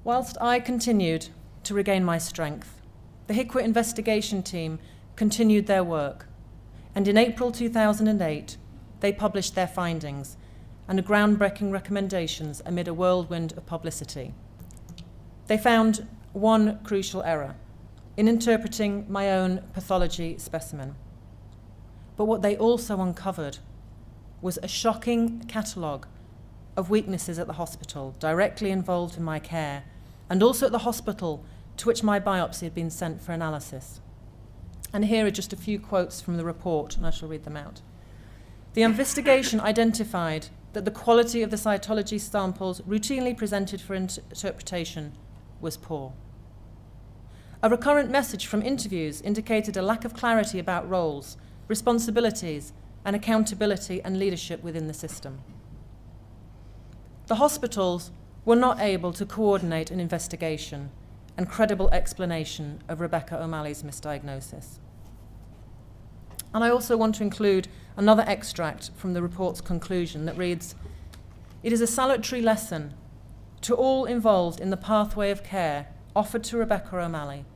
Whilst I continued to regain my strength, the HICWA investigation team continued their work, and in April 2008, they published their findings and groundbreaking recommendations amid a whirlwind of publicity. They found one crucial error in interpreting my own pathology specimen. But what they also uncovered was a shocking catalogue of weaknesses at the hospital directly involved in my care, and also at the hospital to which my biopsy had been sent for analysis. And here are just a few quotes from the report, and I shall read them out. The investigation identified that the quality of the cytology samples routinely presented for interpretation was poor. A recurrent message from interviews indicated a lack of clarity about roles, responsibilities, and accountability and leadership within the system. The hospitals were not able to coordinate an investigation and credible explanation of Rebecca O'Malley's misdiagnosis. And I also want to include another extract from the report's conclusion that reads, "It is a salutary lesson to all involved in the pathway of care offered to Rebecca O'Malley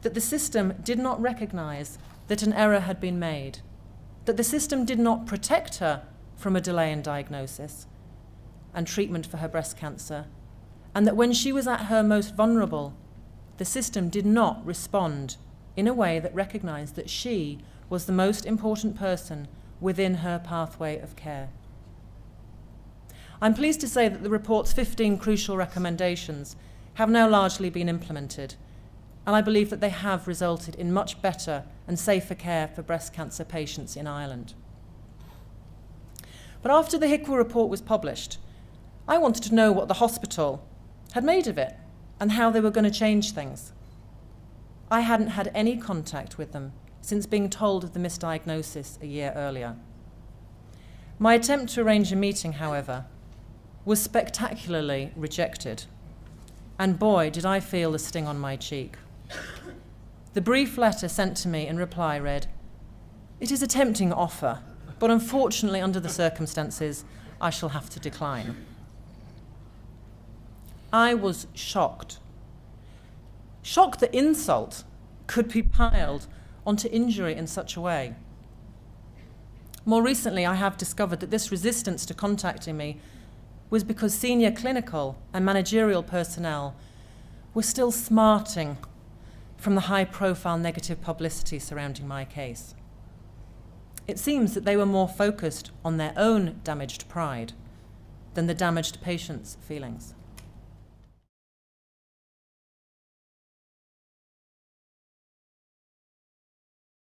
that the system did not recognise that an error had been made, that the system did not protect her from a delay in diagnosis and treatment for her breast cancer, and that when she was at her most vulnerable, the system did not respond in a way that recognised that she was the most important person within her pathway of care." I'm pleased to say that the report's 15 crucial recommendations have now largely been implemented, and I believe that they have resulted in much better and safer care for breast cancer patients in Ireland. But after the HICWA report was published, I wanted to know what the hospital had made of it and how they were going to change things. I hadn't had any contact with them since being told of the misdiagnosis a year earlier. My attempt to arrange a meeting, however, was spectacularly rejected, and boy, did I feel the sting on my cheek. The brief letter sent to me in reply read, "It is a tempting offer, but unfortunately under the circumstances, I shall have to decline." I was shocked. Shocked that insult could be piled onto injury in such a way. More recently, I have discovered that this resistance to contacting me was because senior clinical and managerial personnel were still smarting from the high-profile negative publicity surrounding my case. It seems that they were more focused on their own damaged pride than the damaged patient's feelings.